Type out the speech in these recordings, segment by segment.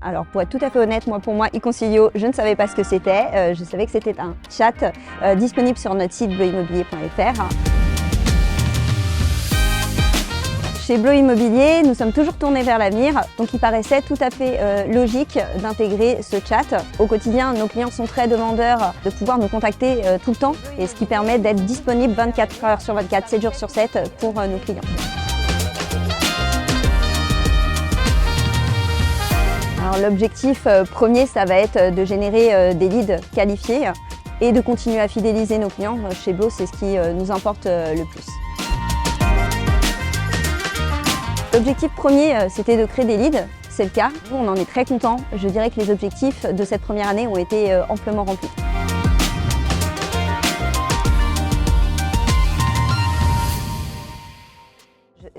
Alors pour être tout à fait honnête, pour moi, eConsilio, je ne savais pas ce que c'était. Je savais que c'était un chat disponible sur notre site bleuimmobilier.fr. Chez Bleu Immobilier, nous sommes toujours tournés vers l'avenir, donc il paraissait tout à fait logique d'intégrer ce chat. Au quotidien, nos clients sont très demandeurs de pouvoir nous contacter tout le temps, et ce qui permet d'être disponible 24 heures sur 24, 7 jours sur 7 pour nos clients. L'objectif premier, ça va être de générer des leads qualifiés et de continuer à fidéliser nos clients. Chez Blo, c'est ce qui nous importe le plus. L'objectif premier, c'était de créer des leads. C'est le cas. On en est très content. Je dirais que les objectifs de cette première année ont été amplement remplis.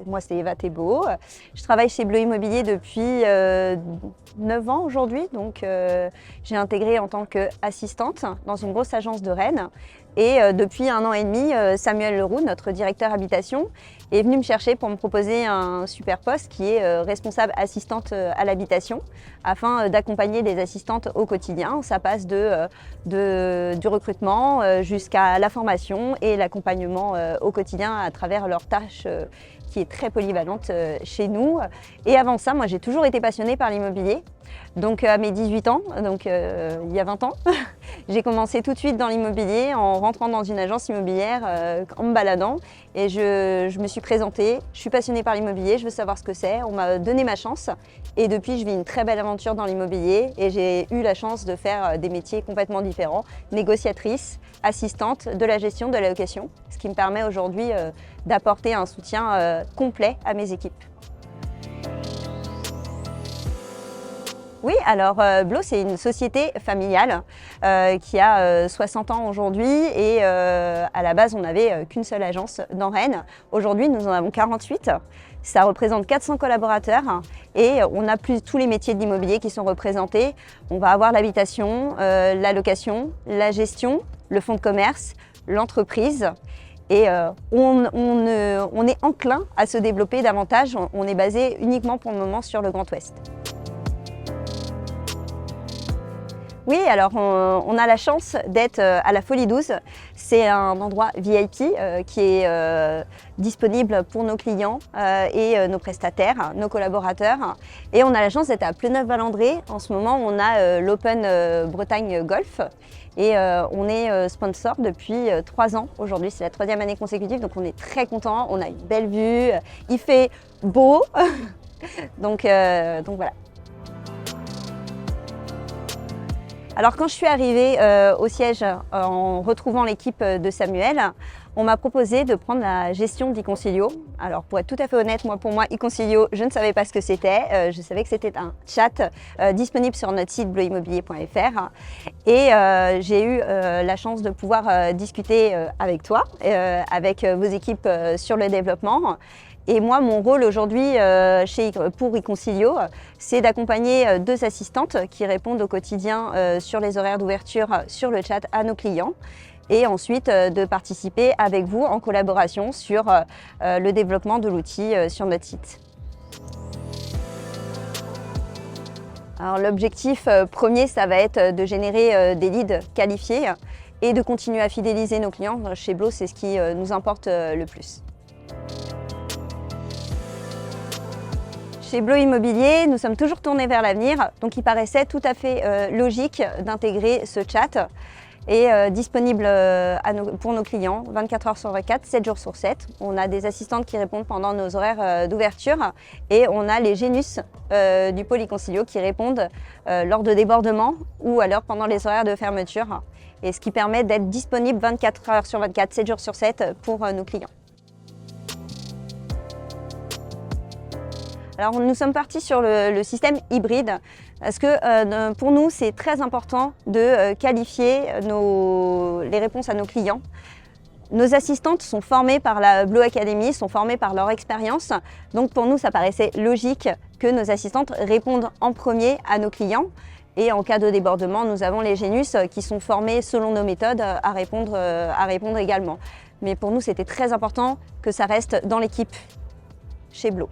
Moi, c'est Eva Thébault. Je travaille chez Bleu Immobilier depuis 9 ans aujourd'hui. Donc, j'ai intégré en tant qu'assistante dans une grosse agence de Rennes. Et depuis 1 an et demi, Samuel Leroux, notre directeur habitation, est venu me chercher pour me proposer un super poste qui est responsable assistante à l'habitation afin d'accompagner des assistantes au quotidien. Ça passe du recrutement jusqu'à la formation et l'accompagnement au quotidien à travers leurs tâches qui est très polyvalente chez nous. Et avant ça, moi j'ai toujours été passionnée par l'immobilier. Donc à mes 18 ans, donc il y a 20 ans, j'ai commencé tout de suite dans l'immobilier en rentrant dans une agence immobilière, en me baladant. Et je me suis présentée, je suis passionnée par l'immobilier, je veux savoir ce que c'est. On m'a donné ma chance et depuis je vis une très belle aventure dans l'immobilier et j'ai eu la chance de faire des métiers complètement différents, négociatrice, assistante de la gestion de la location, ce qui me permet aujourd'hui d'apporter un soutien complet à mes équipes. Oui, alors Blo, c'est une société familiale qui a 60 ans aujourd'hui et à la base, on n'avait qu'une seule agence dans Rennes. Aujourd'hui, nous en avons 48. Ça représente 400 collaborateurs et on a tous les métiers de l'immobilier qui sont représentés. On va avoir l'habitation, la location, la gestion, le fonds de commerce, l'entreprise. Et on est enclin à se développer davantage. On est basé uniquement pour le moment sur le Grand Ouest. Oui, alors on a la chance d'être à la Folie 12. C'est un endroit VIP qui est disponible pour nos clients et nos prestataires, nos collaborateurs. Et on a la chance d'être à Ploneuf-Valandré. En ce moment, on a l'Open Bretagne Golf. Et on est sponsor depuis 3 ans. Aujourd'hui, c'est la 3e année consécutive, donc on est très contents. On a une belle vue, il fait beau. donc voilà. Alors quand je suis arrivée au siège en retrouvant l'équipe de Samuel, on m'a proposé de prendre la gestion d'eConsilio. Alors pour être tout à fait honnête, pour moi, eConsilio, je ne savais pas ce que c'était. Je savais que c'était un chat disponible sur notre site bleuimmobilier.fr. Et j'ai eu la chance de pouvoir discuter avec toi, avec vos équipes sur le développement. Et moi, mon rôle aujourd'hui pour eConsilio, c'est d'accompagner 2 assistantes qui répondent au quotidien sur les horaires d'ouverture sur le chat à nos clients et ensuite de participer avec vous en collaboration sur le développement de l'outil sur notre site. Alors l'objectif premier, ça va être de générer des leads qualifiés et de continuer à fidéliser nos clients. Chez Blo, c'est ce qui nous importe le plus. Chez Bleu Immobilier, nous sommes toujours tournés vers l'avenir, donc il paraissait tout à fait logique d'intégrer ce chat et disponible pour nos clients 24 heures sur 24, 7 jours sur 7. On a des assistantes qui répondent pendant nos horaires d'ouverture et on a les Génus du pôle eConsilio qui répondent lors de débordements ou alors pendant les horaires de fermeture, et ce qui permet d'être disponible 24 heures sur 24, 7 jours sur 7 pour nos clients. Alors nous sommes partis sur le système hybride parce que pour nous c'est très important de qualifier les réponses à nos clients. Nos assistantes sont formées par la Blo Academy, sont formées par leur expérience. Donc pour nous ça paraissait logique que nos assistantes répondent en premier à nos clients. Et en cas de débordement, nous avons les Génus qui sont formés selon nos méthodes à répondre également. Mais pour nous c'était très important que ça reste dans l'équipe chez Blo.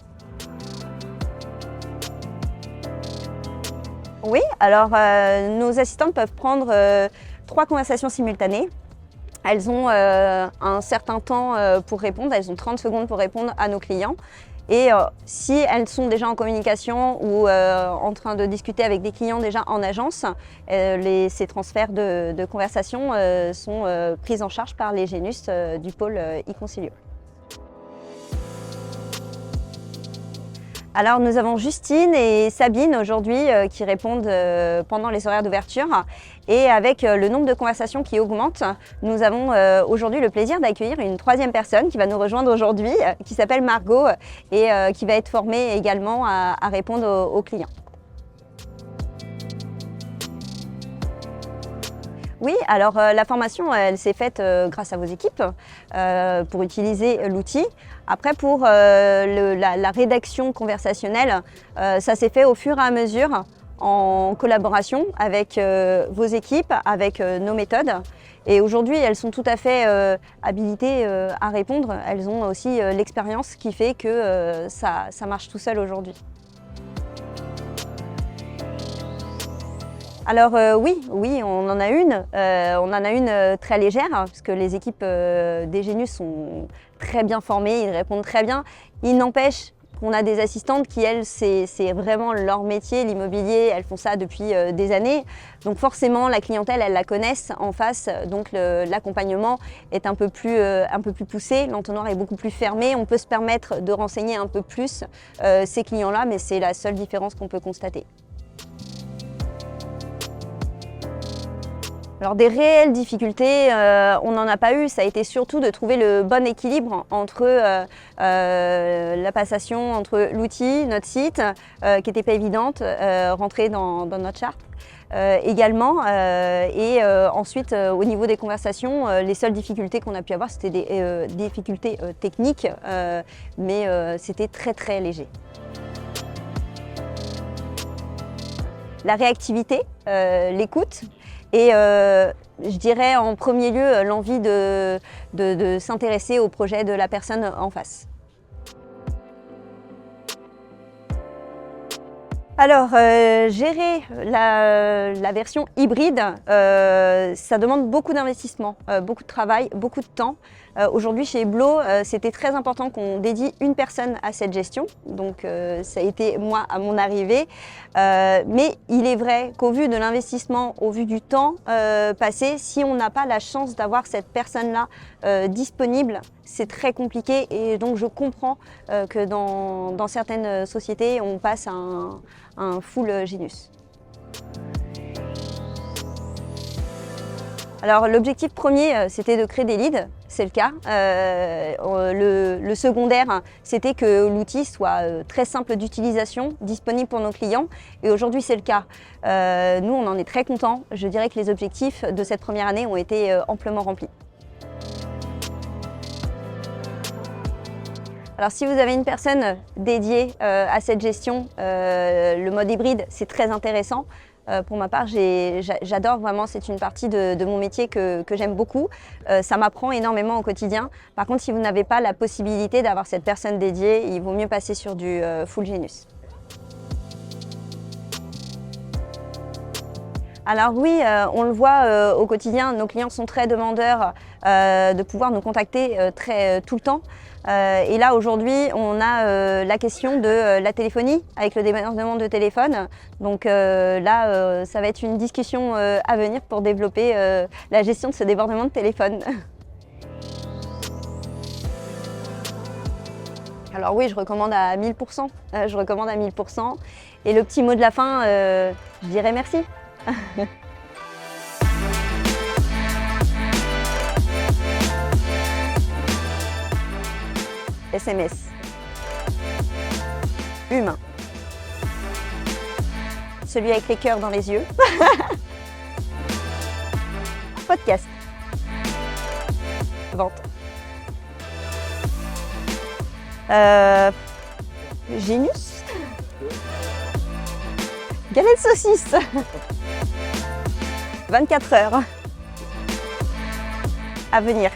Oui, alors nos assistantes peuvent prendre 3 conversations simultanées. Elles ont un certain temps pour répondre, elles ont 30 secondes pour répondre à nos clients. Et si elles sont déjà en communication ou en train de discuter avec des clients déjà en agence, ces transferts de conversation sont pris en charge par les Genius du pôle e-Concilio. Alors nous avons Justine et Sabine aujourd'hui qui répondent pendant les horaires d'ouverture et avec le nombre de conversations qui augmente, nous avons aujourd'hui le plaisir d'accueillir une 3e personne qui va nous rejoindre aujourd'hui, qui s'appelle Margot et qui va être formée également à répondre aux clients. Oui, alors la formation, elle s'est faite grâce à vos équipes pour utiliser l'outil. Après, pour la rédaction conversationnelle, ça s'est fait au fur et à mesure en collaboration avec vos équipes, avec nos méthodes. Et aujourd'hui, elles sont tout à fait habilitées à répondre. Elles ont aussi l'expérience qui fait que ça marche tout seul aujourd'hui. Alors oui, on en a une. On en a une très légère, parce que les équipes des Genius sont très bien formées, ils répondent très bien. Il n'empêche qu'on a des assistantes qui, elles, c'est vraiment leur métier, l'immobilier, elles font ça depuis des années. Donc forcément, la clientèle, elles la connaissent en face, donc l'accompagnement est un peu plus poussé, l'entonnoir est beaucoup plus fermé. On peut se permettre de renseigner un peu plus ces clients-là, mais c'est la seule différence qu'on peut constater. Alors des réelles difficultés, on n'en a pas eu, ça a été surtout de trouver le bon équilibre entre la passation entre l'outil, notre site, qui n'était pas évidente, rentrer dans notre charte. Également et ensuite au niveau des conversations, les seules difficultés qu'on a pu avoir c'était des difficultés techniques mais c'était très léger. La réactivité, l'écoute et je dirais en premier lieu l'envie de s'intéresser au projet de la personne en face. Alors, gérer la version hybride, ça demande beaucoup d'investissement, beaucoup de travail, beaucoup de temps. Aujourd'hui, chez Eblo, c'était très important qu'on dédie une personne à cette gestion. Donc, ça a été moi à mon arrivée. Mais il est vrai qu'au vu de l'investissement, au vu du temps passé, si on n'a pas la chance d'avoir cette personne-là disponible, c'est très compliqué. Et donc, je comprends que dans certaines sociétés, on passe à un full Genius. Alors l'objectif premier, c'était de créer des leads, c'est le cas. Le secondaire, c'était que l'outil soit très simple d'utilisation, disponible pour nos clients. Et aujourd'hui, c'est le cas. Nous, on en est très contents. Je dirais que les objectifs de cette première année ont été amplement remplis. Alors si vous avez une personne dédiée à cette gestion, le mode hybride, c'est très intéressant. Pour ma part, j'adore vraiment, c'est une partie de mon métier que j'aime beaucoup. Ça m'apprend énormément au quotidien. Par contre, si vous n'avez pas la possibilité d'avoir cette personne dédiée, il vaut mieux passer sur du full Genius. Alors oui, on le voit au quotidien, nos clients sont très demandeurs de pouvoir nous contacter tout le temps. Et là aujourd'hui, on a la question de la téléphonie avec le débordement de téléphone. Donc là, ça va être une discussion à venir pour développer la gestion de ce débordement de téléphone. Alors oui, je recommande à 1000%. Je recommande à 1000%. Et le petit mot de la fin, je dirais merci. SMS. Humain. Celui avec les cœurs dans les yeux. Podcast. Vente. Genius. Galette saucisse. 24 heures. À venir.